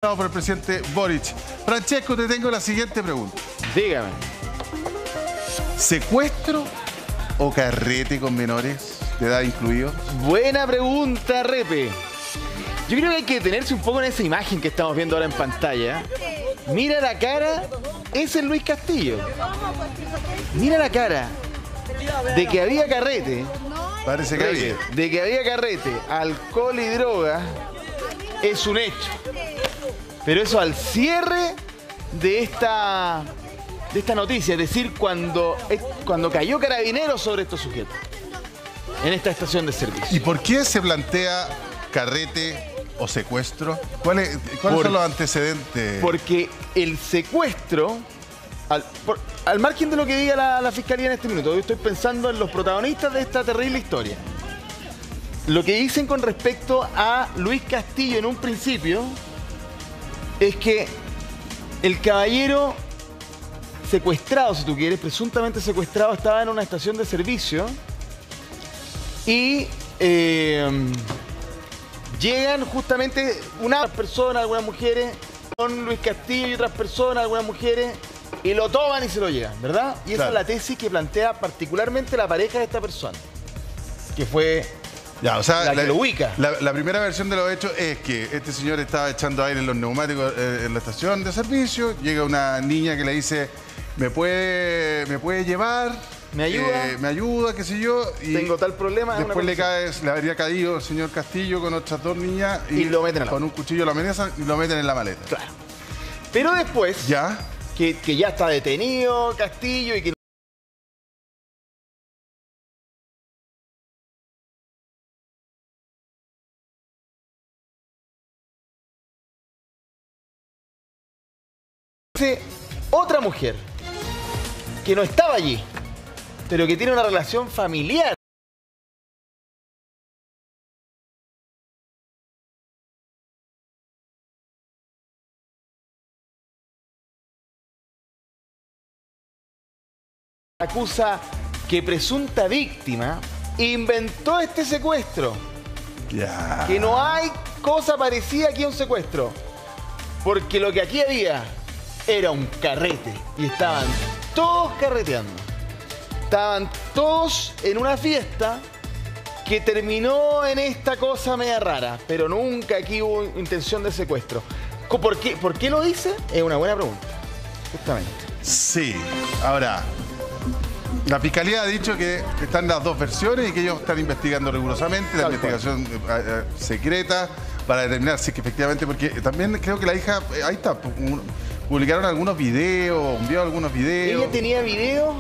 Por el presidente Boric. Francesco, te tengo la siguiente pregunta. Dígame. ¿Secuestro o carrete con menores de edad incluidos? Buena pregunta, Repe. Yo creo que hay que detenerse un poco en esa imagen que estamos viendo ahora en pantalla. Mira la cara, ese es Luis Castillo. Mira la cara de que había carrete. Parece que había. De que había carrete, alcohol y droga, es un hecho. Pero eso al cierre de esta noticia, es decir, cuando cayó Carabineros sobre estos sujetos en esta estación de servicio. ¿Y por qué se plantea carrete o secuestro? ¿Cuáles son los antecedentes? Porque el secuestro, al margen de lo que diga la Fiscalía en este minuto, yo estoy pensando en los protagonistas de esta terrible historia. Lo que dicen con respecto a Luis Castillo en un principio es que el caballero secuestrado, si tú quieres, presuntamente secuestrado, estaba en una estación de servicio y llegan justamente unas personas, algunas mujeres, con Luis Castillo y otras personas, algunas mujeres, y lo toman y se lo llevan, ¿verdad? Y esa es la tesis que plantea particularmente la pareja de esta persona, que fue... Ya, o sea, la que lo ubica. La primera versión de los hechos es que este señor estaba echando aire en los neumáticos en la estación de servicio. Llega una niña que le dice, ¿me puede llevar? ¿Me ayuda? Me ayuda, qué sé yo. Y tengo tal problema. Después le habría caído el señor Castillo con otras dos niñas. Y lo meten con un cuchillo lo amenazan y lo meten en la maleta. Claro. Pero después, ya que ya está detenido Castillo y que... Otra mujer que no estaba allí, pero que tiene una relación familiar. Acusa que presunta víctima inventó este secuestro. Ya. Que no hay cosa parecida aquí a un secuestro. Porque lo que aquí había era un carrete y estaban todos carreteando. Estaban todos en una fiesta que terminó en esta cosa media rara, pero nunca aquí hubo intención de secuestro. ¿Por qué lo dice? Es una buena pregunta, justamente. Sí, ahora, la Fiscalía ha dicho que están las dos versiones y que ellos están investigando rigurosamente, la investigación secreta para determinar si es que efectivamente, porque también creo que la hija, ahí está, publicaron algunos videos, envió algunos videos. ¿Ella tenía videos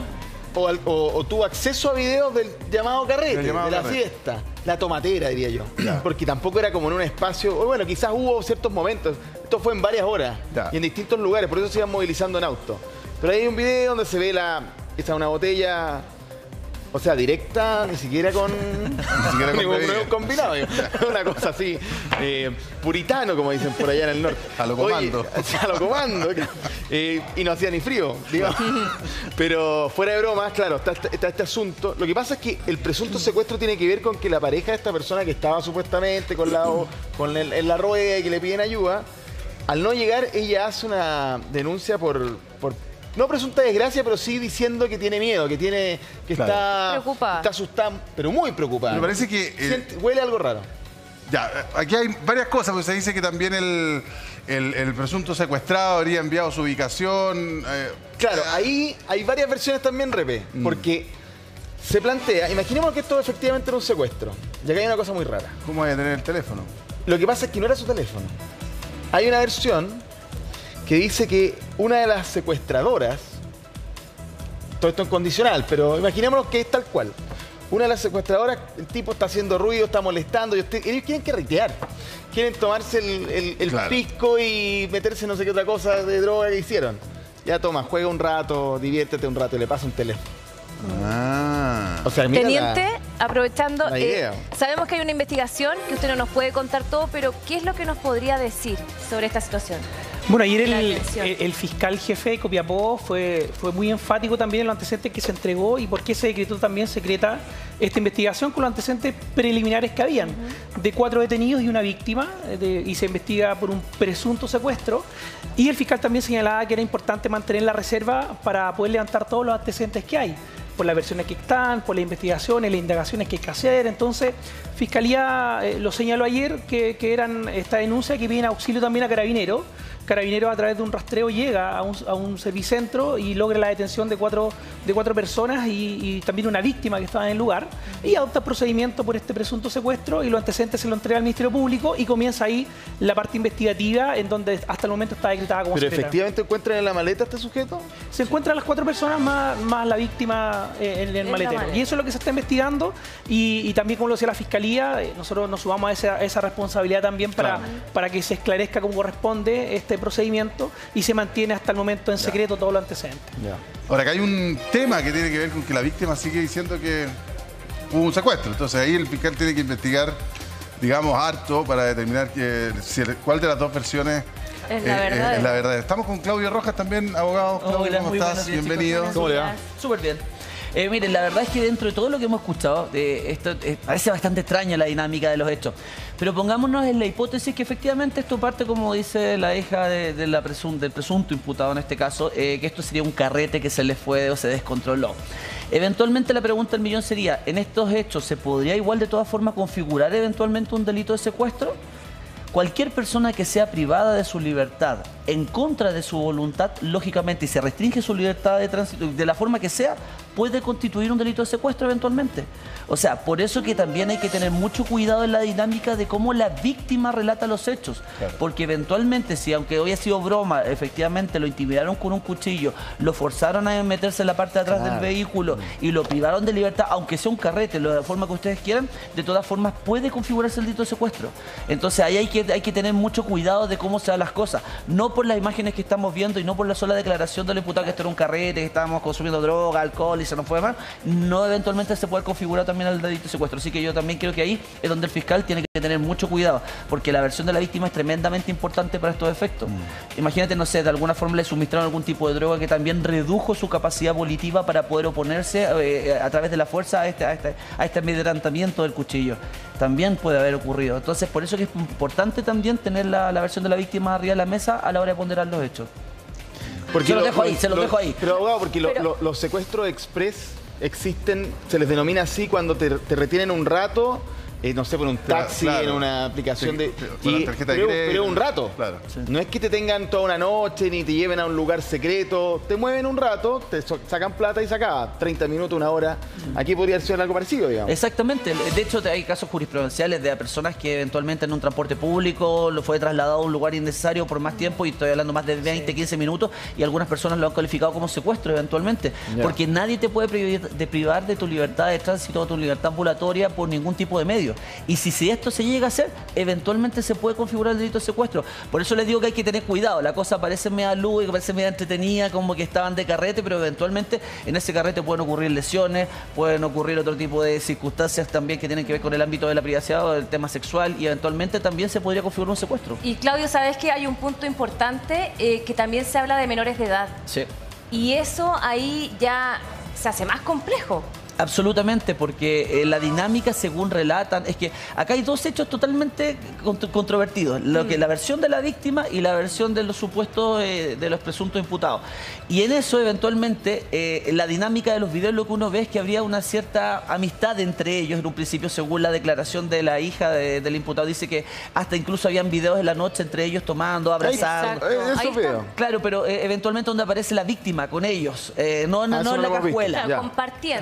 o tuvo acceso a videos del llamado carrete, de la fiesta? La tomatera, diría yo. Ya. Porque tampoco era como en un espacio, o bueno, quizás hubo ciertos momentos. Esto fue en varias horas y en distintos lugares, por eso se iban movilizando en auto. Pero hay un video donde se ve una botella, o sea, directa, ni siquiera con ningún combinado. Una cosa así, puritano, como dicen por allá en el norte. A lo comando. Oye, a lo comando. Y no hacía ni frío, digamos. Pero fuera de bromas, claro, está este asunto. Lo que pasa es que el presunto secuestro tiene que ver con que la pareja de esta persona que estaba supuestamente en la rueda y que le piden ayuda, al no llegar, ella hace una denuncia por no presunta desgracia, pero sí diciendo que tiene miedo, que está preocupada. Está asustada, pero muy preocupada. Me parece que... huele algo raro. Ya, aquí hay varias cosas, porque se dice que también el presunto secuestrado habría enviado su ubicación. Claro, ahí hay varias versiones también, Repe, porque se plantea, imaginemos que esto efectivamente era un secuestro, y acá hay una cosa muy rara. ¿Cómo voy a tener el teléfono? Lo que pasa es que no era su teléfono. Hay una versión que dice que una de las secuestradoras, todo esto en condicional, pero imaginémonos que es tal cual. Una de las secuestradoras, el tipo está haciendo ruido, está molestando, ellos quieren carretear, quieren tomarse el pisco y meterse no sé qué otra cosa de droga que hicieron. Ya toma, juega un rato, diviértete un rato y le pasa un teléfono. Ah. O sea, mira Teniente, aprovechando, sabemos que hay una investigación, que usted no nos puede contar todo, pero ¿qué es lo que nos podría decir sobre esta situación? Bueno, ayer el fiscal jefe de Copiapó fue muy enfático también en los antecedentes que se entregó y por qué se decretó también secreta esta investigación con los antecedentes preliminares que habían de 4 detenidos y una víctima y se investiga por un presunto secuestro. Y el fiscal también señalaba que era importante mantener la reserva para poder levantar todos los antecedentes que hay, por las versiones que están, por las investigaciones, las indagaciones que hay que hacer. Entonces, Fiscalía lo señaló ayer que eran esta denuncia que viene auxilio también a Carabineros. Carabineros a través de un rastreo llega a un servicentro y logra la detención de cuatro personas y también una víctima que estaba en el lugar y adopta procedimiento por este presunto secuestro y los antecedentes se lo entrega al Ministerio Público y comienza ahí la parte investigativa en donde hasta el momento está decretada como secreta. ¿Pero efectivamente encuentran en la maleta este sujeto? Se encuentran las 4 personas más la víctima en el maletero. Y eso es lo que se está investigando y también, como lo decía la Fiscalía, nosotros nos sumamos a esa responsabilidad también para que se esclarezca como corresponde este procedimiento y se mantiene hasta el momento en secreto todos los antecedentes. Ahora, que hay un tema que tiene que ver con que la víctima sigue diciendo que hubo un secuestro. Entonces ahí el fiscal tiene que investigar, digamos, harto para determinar cuál de las dos versiones es la verdad. Estamos con Claudio Rojas también, abogado. Claudio, ¿cómo estás? Bienvenido. ¿Cómo le va? Súper bien. Miren, la verdad es que dentro de todo lo que hemos escuchado, esto parece bastante extraña la dinámica de los hechos. Pero pongámonos en la hipótesis que efectivamente esto parte, como dice la hija del presunto imputado en este caso, que esto sería un carrete que se le fue o se descontroló. Eventualmente la pregunta del millón sería, ¿en estos hechos se podría igual de todas formas configurar eventualmente un delito de secuestro? Cualquier persona que sea privada de su libertad en contra de su voluntad, lógicamente, y se restringe su libertad de tránsito de la forma que sea, puede constituir un delito de secuestro eventualmente. O sea, por eso que también hay que tener mucho cuidado en la dinámica de cómo la víctima relata los hechos. Claro. Porque eventualmente, si aunque hoy ha sido broma, efectivamente lo intimidaron con un cuchillo, lo forzaron a meterse en la parte de atrás del vehículo y lo privaron de libertad, aunque sea un carrete, de la forma que ustedes quieran, de todas formas puede configurarse el delito de secuestro. Entonces ahí hay que tener mucho cuidado de cómo se dan las cosas. No por las imágenes que estamos viendo y no por la sola declaración del imputado que esto era un carrete, que estábamos consumiendo droga, alcohol y se nos fue mal, no eventualmente se puede configurar también el delito de secuestro. Así que yo también creo que ahí es donde el fiscal tiene que tener mucho cuidado, porque la versión de la víctima es tremendamente importante para estos efectos. Imagínate, no sé, de alguna forma le suministraron algún tipo de droga que también redujo su capacidad volitiva para poder oponerse a través de la fuerza a este amedrentamiento del cuchillo. También puede haber ocurrido. Entonces, por eso que es importante también tener la versión de la víctima arriba de la mesa a la hora de ponderar los hechos. Porque se los dejo ahí. Pero abogado, porque los secuestros express existen, se les denomina así cuando te retienen un rato, no sé, por un taxi, en una aplicación pero un rato. Claro. Sí. No es que te tengan toda una noche ni te lleven a un lugar secreto, te mueven un rato, te sacan plata y se acaba. 30 minutos, una hora. Aquí podría ser algo parecido, digamos. Exactamente. De hecho, hay casos jurisprudenciales de personas que eventualmente en un transporte público lo fue trasladado a un lugar innecesario por más tiempo, y estoy hablando más de 20, 15 minutos, y algunas personas lo han calificado como secuestro eventualmente. Porque nadie te puede privar de tu libertad de tránsito o tu libertad ambulatoria por ningún tipo de medio. Y si esto se llega a hacer, eventualmente se puede configurar el delito de secuestro. Por eso les digo que hay que tener cuidado. La cosa parece media lúdica, parece media entretenida, como que estaban de carrete, pero eventualmente en ese carrete pueden ocurrir lesiones, pueden ocurrir otro tipo de circunstancias también que tienen que ver con el ámbito de la privacidad o del tema sexual, y eventualmente también se podría configurar un secuestro. Y Claudio, ¿sabes que hay un punto importante que también se habla de menores de edad? Sí. Y eso ahí ya se hace más complejo. Absolutamente, porque la dinámica, según relatan, es que acá hay dos hechos totalmente controvertidos, la versión de la víctima y la versión de los supuestos de los presuntos imputados. Y en eso, eventualmente, la dinámica de los videos, lo que uno ve es que habría una cierta amistad entre ellos en un principio, según la declaración de la hija del imputado. Dice que hasta incluso habían videos en la noche entre ellos tomando, abrazando. Eso veo. Claro, pero eventualmente donde aparece la víctima con ellos, no en la cajuela. Claro,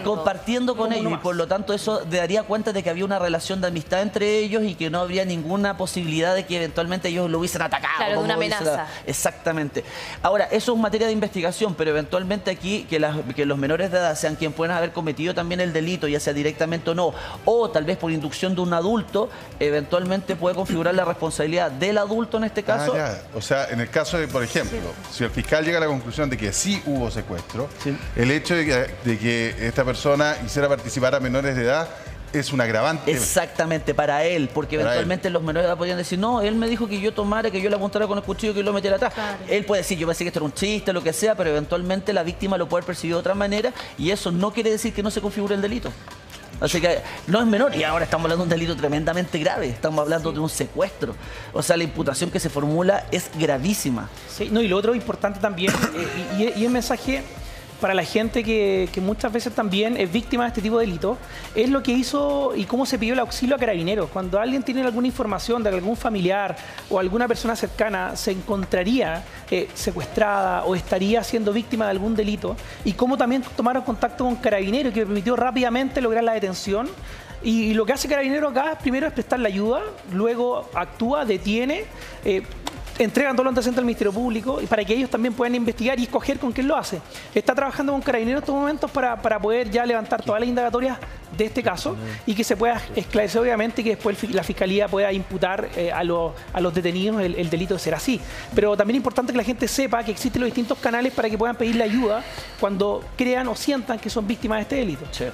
compartiendo con ellos, y por lo tanto eso daría cuenta de que había una relación de amistad entre ellos y que no habría ninguna posibilidad de que eventualmente ellos lo hubiesen atacado. Claro, de una amenaza. Exactamente. Ahora, eso es materia de investigación, pero eventualmente aquí que los menores de edad sean quienes puedan haber cometido también el delito, ya sea directamente o no, o tal vez por inducción de un adulto, eventualmente puede configurar la responsabilidad del adulto en este caso. O sea, en el caso de, por ejemplo, si el fiscal llega a la conclusión de que sí hubo secuestro, el hecho de que esta persona hiciera participar a menores de edad es un agravante. Exactamente, para él, porque eventualmente los menores de edad podían decir, no, él me dijo que yo tomara, que yo le apuntara con el cuchillo, que yo lo metiera atrás. Claro. Él puede decir, yo pensé que esto era un chiste, lo que sea, pero eventualmente la víctima lo puede percibir de otra manera y eso no quiere decir que no se configure el delito. Así que no es menor y ahora estamos hablando de un delito tremendamente grave, estamos hablando de un secuestro. O sea, la imputación que se formula es gravísima. Sí, no, y lo otro importante también, y el mensaje para la gente que muchas veces también es víctima de este tipo de delitos, es lo que hizo y cómo se pidió el auxilio a Carabineros. Cuando alguien tiene alguna información de algún familiar o alguna persona cercana se encontraría secuestrada o estaría siendo víctima de algún delito, y cómo también tomaron contacto con Carabineros, que permitió rápidamente lograr la detención. Y lo que hace Carabineros acá primero es prestar la ayuda, luego actúa, detiene, entregan todos los antecedentes al Ministerio Público y para que ellos también puedan investigar y escoger con quién lo hace. Está trabajando con Carabineros en estos momentos para poder ya levantar todas las indagatorias de este caso y que se pueda esclarecer, obviamente, y que después la Fiscalía pueda imputar a los detenidos el delito de ser así. Pero también es importante que la gente sepa que existen los distintos canales para que puedan pedirle ayuda cuando crean o sientan que son víctimas de este delito. Sí.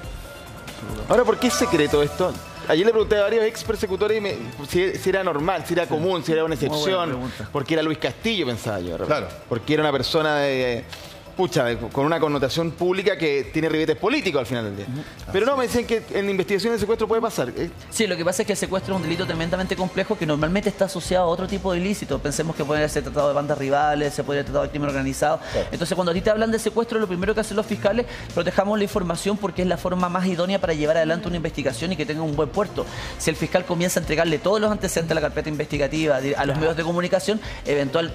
Ahora, ¿por qué es secreto esto? Ayer le pregunté a varios ex persecutores si era normal, si era común, si era una excepción. Porque era Luis Castillo, pensaba yo. Claro. Porque era una persona con una connotación pública que tiene ribetes políticos al final del día. Pero no, me dicen que en investigaciones de secuestro puede pasar. Sí, lo que pasa es que el secuestro es un delito tremendamente complejo que normalmente está asociado a otro tipo de ilícitos. Pensemos que puede ser tratado de bandas rivales, se podría ser tratado de crimen organizado. Claro. Entonces, cuando a ti te hablan de secuestro, lo primero que hacen los fiscales, protejamos la información porque es la forma más idónea para llevar adelante una investigación y que tenga un buen puerto. Si el fiscal comienza a entregarle todos los antecedentes a la carpeta investigativa, a los medios de comunicación,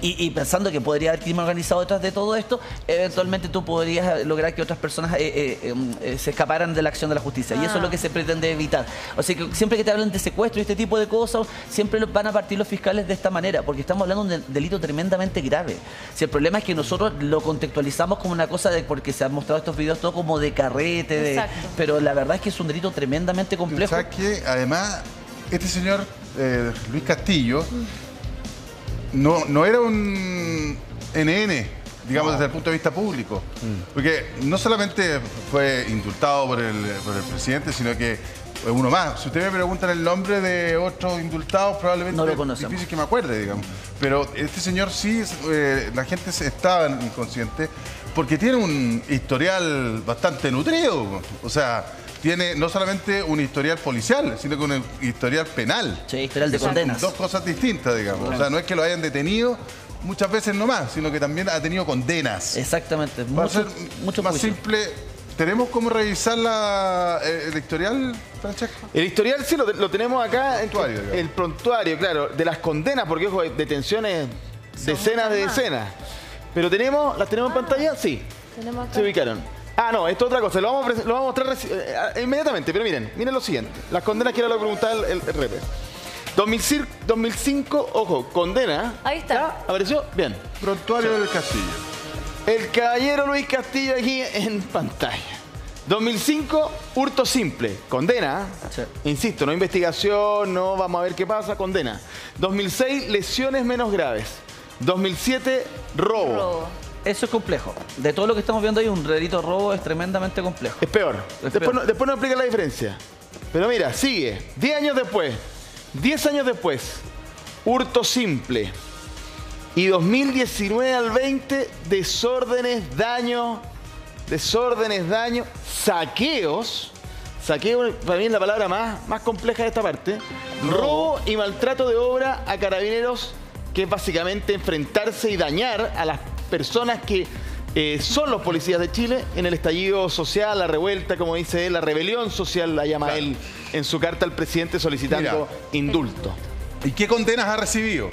y pensando que podría haber crimen organizado detrás de todo esto, eventualmente tú podrías lograr que otras personas se escaparan de la acción de la justicia. Y eso es lo que se pretende evitar. O sea, que siempre que te hablan de secuestro y este tipo de cosas, siempre van a partir los fiscales de esta manera, porque estamos hablando de un delito tremendamente grave. Si el problema es que nosotros lo contextualizamos como una cosa porque se han mostrado estos videos todo como de carrete, pero la verdad es que es un delito tremendamente complejo. ¿Sabes qué? Además, este señor Luis Castillo no era un NN, digamos, desde el punto de vista público. Porque no solamente fue indultado por el presidente, sino que uno más. Si ustedes me preguntan el nombre de otros indultados, probablemente no lo es difícil que me acuerde, digamos. Pero este señor sí, la gente estaba inconsciente porque tiene un historial bastante nutrido. O sea, tiene no solamente un historial policial, sino que un historial penal. Sí, historial de condenas. Dos cosas distintas, digamos. Claro. O sea, no es que lo hayan detenido muchas veces nomás, sino que también ha tenido condenas. Exactamente. Para ser mucho más simple, ¿tenemos cómo revisar el historial, Francesco? El historial sí lo tenemos acá. El prontuario, claro, de las condenas, porque ojo, detenciones, decenas de decenas. Pero las tenemos en pantalla, sí. Tenemos acá. Se ubicaron. No, esto es otra cosa, lo vamos a mostrar inmediatamente, pero miren lo siguiente. Las condenas que era lo que preguntaba el repe. 2005, ojo, condena. Ahí está. ¿Ya? ¿Apareció? Bien. Prontuario del Castillo. El caballero Luis Castillo aquí en pantalla. 2005, hurto simple. Condena. Sí. Insisto, no investigación, no vamos a ver qué pasa, condena. 2006, lesiones menos graves. 2007, robo. Eso es complejo. De todo lo que estamos viendo ahí, un delito de robo es tremendamente complejo. Es peor. Después nos explica la diferencia. Pero mira, sigue. 10 años después. 10 años después, hurto simple. Y 2019 al 20, desórdenes, daño, saqueos. Saqueo, para mí es la palabra más compleja de esta parte. Robo y maltrato de obra a Carabineros, que es básicamente enfrentarse y dañar a las personas que son los policías de Chile en el estallido social, la revuelta, como dice él, la rebelión social, la llama él en su carta al presidente solicitando indulto. ¿Y qué condenas ha recibido?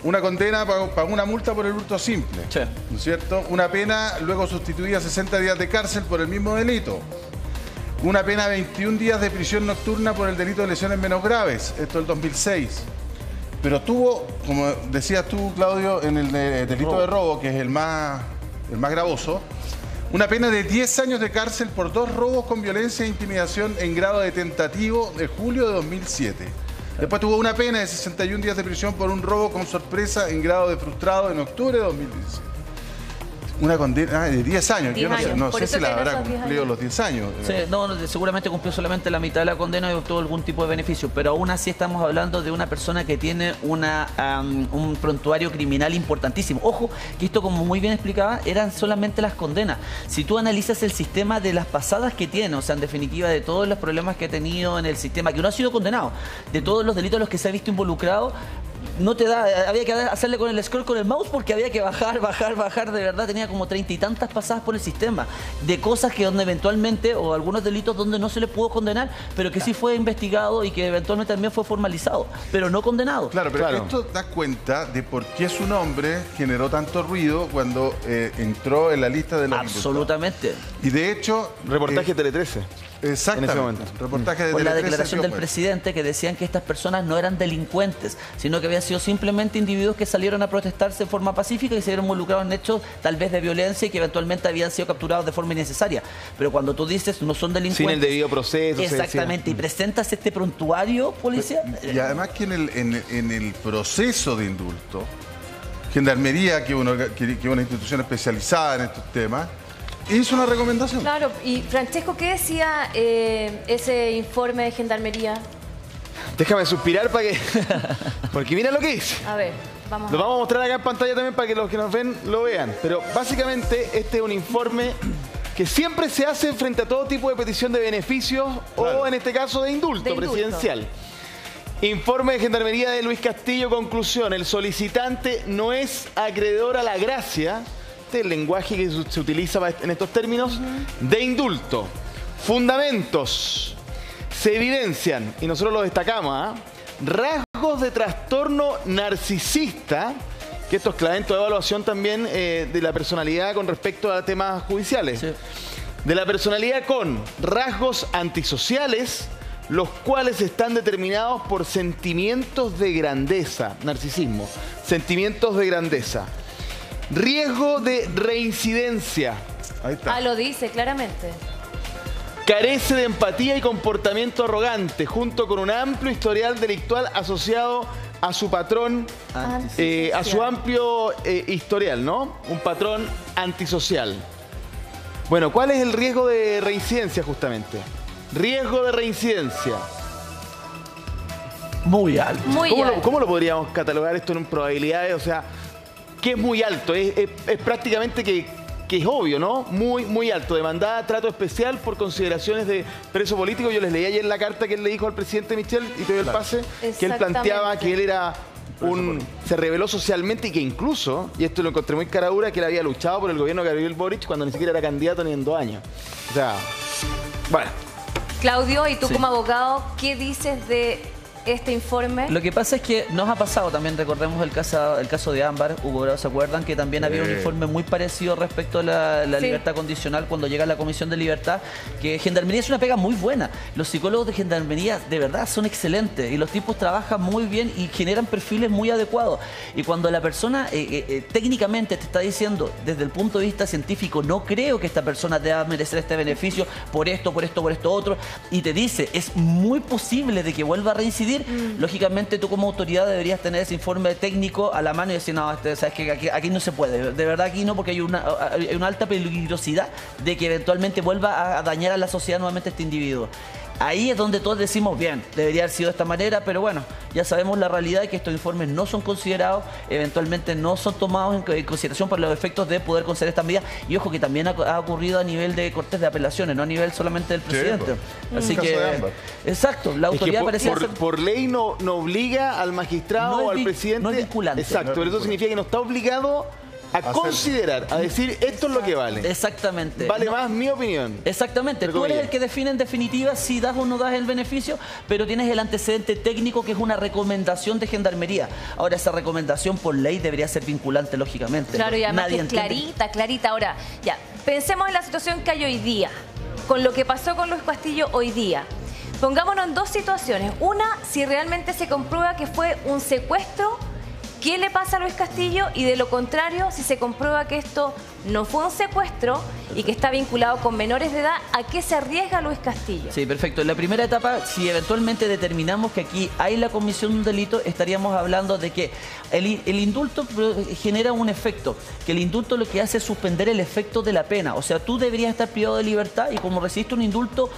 Una condena pagó una multa por el hurto simple, ¿no es cierto? Una pena luego sustituida a 60 días de cárcel por el mismo delito. Una pena de 21 días de prisión nocturna por el delito de lesiones menos graves, esto es el 2006. Pero tuvo, como decías tú, Claudio, en el delito de robo, que es el más gravoso, una pena de 10 años de cárcel por 2 robos con violencia e intimidación en grado de tentativo de julio de 2007. Después tuvo una pena de 61 días de prisión por un robo con sorpresa en grado de frustrado en octubre de 2017. Una condena de 10 años. 10 Yo no sé si la habrá esos 10 cumplido años. los 10 años. Sí, no, seguramente cumplió solamente la mitad de la condena y obtuvo algún tipo de beneficio, pero aún así estamos hablando de una persona que tiene un prontuario criminal importantísimo. Ojo, que esto, como muy bien explicaba, eran solamente las condenas. Si tú analizas el sistema de las pasadas que tiene, o sea, en definitiva, de todos los problemas que ha tenido en el sistema, que no ha sido condenado, de todos los delitos a los que se ha visto involucrado, no te da, había que hacerle con el scroll con el mouse porque había que bajar, de verdad, tenía como 30 y tantas pasadas por el sistema, de cosas que donde eventualmente, o algunos delitos donde no se le pudo condenar, pero que sí fue investigado y que eventualmente también fue formalizado, pero no condenado. Claro, pero esto da cuenta de por qué su nombre generó tanto ruido cuando entró en la lista de los Absolutamente. imputados. Y de hecho... Reportaje Tele 13. Exactamente. En ese momento. Reportaje de Por la Tele 13 declaración del pues. presidente, que decían que estas personas no eran delincuentes, sino que habían sido simplemente individuos que salieron a protestarse de forma pacífica y se vieron involucrados en hechos tal vez de violencia y que eventualmente habían sido capturados de forma innecesaria. Pero cuando tú dices no son delincuentes... Sin el debido proceso. Exactamente, y presentas este prontuario policial... Y además que en el proceso de indulto, Gendarmería, que es una institución especializada en estos temas, hizo una recomendación. Claro, y Francesco, ¿qué decía ese informe de Gendarmería? Déjame suspirar para que... Porque mira lo que dice. A ver, vamos. Lo vamos a mostrar acá en pantalla también para que los que nos ven lo vean. Pero básicamente este es un informe que siempre se hace frente a todo tipo de petición de beneficios, claro, o en este caso de indulto presidencial. Informe de Gendarmería de Luis Castillo, conclusión: el solicitante no es acreedor a la gracia, este es el lenguaje que se utiliza en estos términos, de indulto. Fundamentos: se evidencian, y nosotros lo destacamos, rasgos de trastorno narcisista, que esto es clave en toda evaluación también de la personalidad con respecto a temas judiciales. Sí. De la personalidad con rasgos antisociales, los cuales están determinados por sentimientos de grandeza, narcisismo, sentimientos de grandeza. Riesgo de reincidencia. Ahí está. Lo dice claramente. Carece de empatía y comportamiento arrogante, junto con un amplio historial delictual asociado a su patrón, a su amplio historial, ¿no? Un patrón antisocial. Bueno, ¿cuál es el riesgo de reincidencia justamente? Riesgo de reincidencia. Muy alto. ¿Cómo lo podríamos catalogar esto en probabilidades? O sea, ¿qué es muy alto? Es prácticamente que es obvio, ¿no? Muy alto. Demandada trato especial por consideraciones de preso político. Yo les leí ayer la carta que él le dijo al presidente Michel, y te doy el pase, que él planteaba que él era se reveló socialmente y que incluso, y esto lo encontré muy caradura, que él había luchado por el gobierno de Gabriel Boric cuando ni siquiera era candidato ni en 2 años. O sea, bueno. Claudio, y tú como abogado, ¿qué dices de este informe? Lo que pasa es que nos ha pasado también, recordemos el caso de Ámbar, Hugo Bravo, ¿se acuerdan? Que también había un informe muy parecido respecto a la libertad condicional cuando llega a la Comisión de Libertad, que Gendarmería es una pega muy buena. Los psicólogos de Gendarmería de verdad son excelentes y los tipos trabajan muy bien y generan perfiles muy adecuados. Y cuando la persona técnicamente te está diciendo, desde el punto de vista científico, no creo que esta persona deba merecer este beneficio por esto otro, y te dice, es muy posible de que vuelva a reincidir, lógicamente tú como autoridad deberías tener ese informe técnico a la mano y decir, no, sabes que aquí no se puede, de verdad aquí no, porque hay una alta peligrosidad de que eventualmente vuelva a dañar a la sociedad nuevamente este individuo. Ahí es donde todos decimos, bien, debería haber sido de esta manera, pero bueno, ya sabemos la realidad de que estos informes no son considerados, eventualmente no son tomados en consideración para los efectos de poder conceder esta medida. Y ojo que también ha ocurrido a nivel de cortes de apelaciones, no a nivel solamente del presidente. Así que, exacto, la autoridad parece por ley no obliga al magistrado o al presidente. No es vinculante. Exacto, pero eso significa que no está obligado a considerar, a decir, esto es lo que vale. Exactamente. Vale más mi opinión. Exactamente. Tú eres el que define en definitiva si das o no das el beneficio, pero tienes el antecedente técnico que es una recomendación de Gendarmería. Ahora, esa recomendación por ley debería ser vinculante, lógicamente. Claro, y además que es clarita. Ahora, ya, pensemos en la situación que hay hoy día, con lo que pasó con Luis Castillo hoy día. Pongámonos en 2 situaciones. Una, si realmente se comprueba que fue un secuestro ¿Qué le pasa a Luis Castillo? Y de lo contrario, si se comprueba que esto no fue un secuestro y que está vinculado con menores de edad, ¿a qué se arriesga Luis Castillo? Sí, perfecto. En la primera etapa, si eventualmente determinamos que aquí hay la comisión de un delito, estaríamos hablando de que el indulto genera un efecto, que el indulto lo que hace es suspender el efecto de la pena. O sea, tú deberías estar privado de libertad y como recibiste un indulto,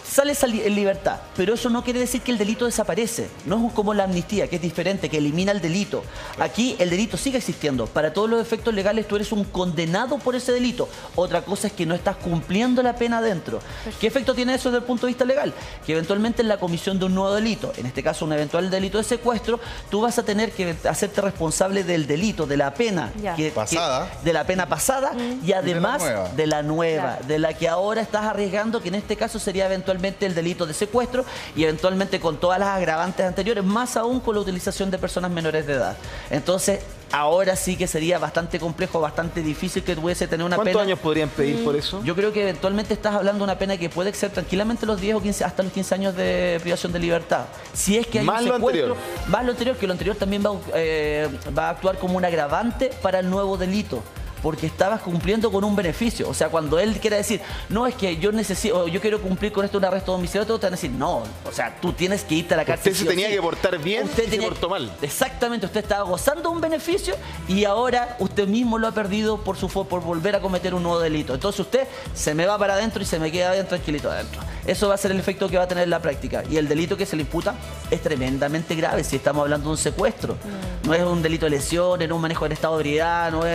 sales en libertad, pero eso no quiere decir que el delito desaparece. No es como la amnistía, que es diferente, que elimina el delito. Aquí el delito sigue existiendo. Para todos los efectos legales tú eres un condenado por ese delito. Otra cosa es que no estás cumpliendo la pena adentro. ¿Qué efecto tiene eso desde el punto de vista legal? Que eventualmente en la comisión de un nuevo delito, en este caso un eventual delito de secuestro, tú vas a tener que hacerte responsable del delito, de la pena pasada, de la pena pasada y además de la nueva, de la que ahora estás arriesgando, que en este caso sería eventualmente el delito de secuestro y eventualmente con todas las agravantes anteriores, más aún con la utilización de personas menores de edad. Entonces, ahora sí que sería bastante complejo, bastante difícil que tuviese tener una pena. ¿Cuántos años podrían pedir por eso? Yo creo que eventualmente estás hablando de una pena que puede ser tranquilamente los 10 o 15, hasta los 15 años de privación de libertad. Si es que hay más un secuestro, más lo anterior, que lo anterior también va a actuar como un agravante para el nuevo delito, porque estabas cumpliendo con un beneficio. O sea, cuando él quiera decir, no, es que yo necesito, yo quiero cumplir con esto un arresto domiciliario, te van a decir, no, o sea, tú tienes que irte a la cárcel. Usted se tenía que portar bien, usted se portó mal. Exactamente, usted estaba gozando un beneficio y ahora usted mismo lo ha perdido por volver a cometer un nuevo delito. Entonces usted se me va para adentro y se me queda bien tranquilito adentro. Eso va a ser el efecto que va a tener en la práctica. Y el delito que se le imputa es tremendamente grave si estamos hablando de un secuestro. No es un delito de lesiones, no es un manejo del estado de ebriedad, no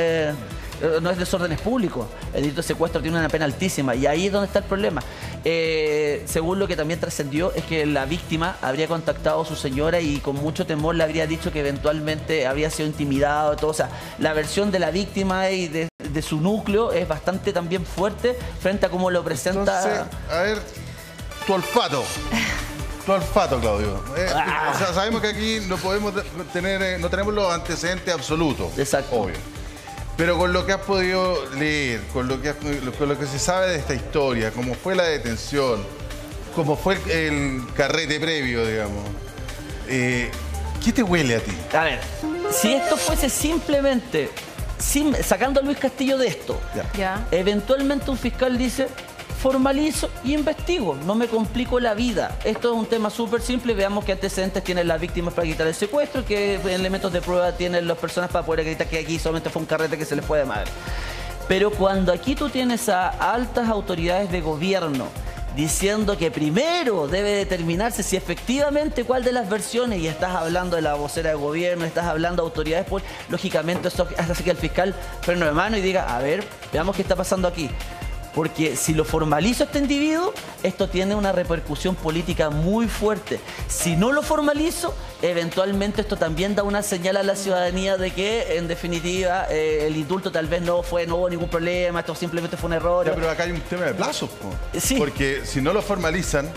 es desórdenes públicos. El delito de secuestro tiene una pena altísima y ahí es donde está el problema. Según lo que también trascendió es que la víctima habría contactado a su señora y con mucho temor le habría dicho que eventualmente habría sido intimidado, todo. O sea, la versión de la víctima y de su núcleo es bastante también fuerte frente a cómo lo presenta. Entonces, a ver, tu olfato. Tu olfato, Claudio. O sea, sabemos que aquí no podemos tener, no tenemos los antecedentes absolutos. Exacto. Obvio. Pero con lo que has podido leer, con lo que se sabe de esta historia, cómo fue la detención, cómo fue el carrete previo, digamos, ¿qué te huele a ti? A ver, si esto fuese simplemente sacando a Luis Castillo de esto, eventualmente un fiscal dice, formalizo y investigo, no me complico la vida. Esto es un tema súper simple, veamos qué antecedentes tienen las víctimas para quitar el secuestro, qué elementos de prueba tienen las personas para poder acreditar que aquí solamente fue un carrete que se les fue de madre. Pero cuando aquí tú tienes a altas autoridades de gobierno diciendo que primero debe determinarse si efectivamente cuál de las versiones, y estás hablando de la vocera de gobierno, estás hablando de autoridades, pues lógicamente eso hace que el fiscal frene de mano y diga, a ver, veamos qué está pasando aquí. Porque si lo formalizo este individuo, esto tiene una repercusión política muy fuerte. Si no lo formalizo, eventualmente esto también da una señal a la ciudadanía de que, en definitiva, el indulto tal vez no hubo ningún problema, esto simplemente fue un error. Ya, pero acá hay un tema de plazos, sí. Porque si no lo formalizan,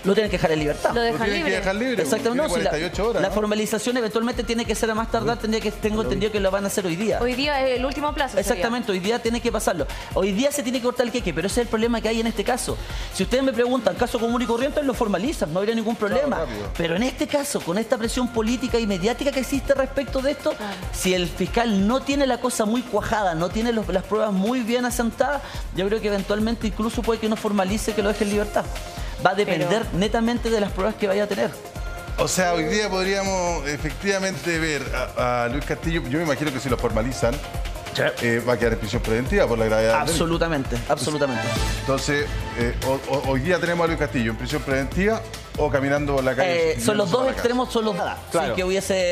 lo tienen que dejar en libertad. Lo dejan libre. Que dejar libre. Exactamente. No, 48 horas, la formalización eventualmente tiene que ser a más tardar, tengo entendido que lo van a hacer hoy día. Hoy día es el último plazo. Exactamente, hoy día tiene que pasarlo. Hoy día se tiene que cortar el queque, pero ese es el problema que hay en este caso. Si ustedes me preguntan, caso común y corriente, lo formalizan, no habría ningún problema. Claro, pero en este caso, con esta presión política y mediática que existe respecto de esto, si el fiscal no tiene la cosa muy cuajada, no tiene las pruebas muy bien asentadas, yo creo que eventualmente incluso puede que no formalice, que lo deje en libertad. Va a depender netamente de las pruebas que vaya a tener. O sea, hoy día podríamos efectivamente ver a Luis Castillo, yo me imagino que si lo formalizan, va a quedar en prisión preventiva por la gravedad. Absolutamente, absolutamente. Entonces, hoy día tenemos a Luis Castillo en prisión preventiva o caminando por la calle. Son los dos extremos, son los... Claro. Sí, que hubiese...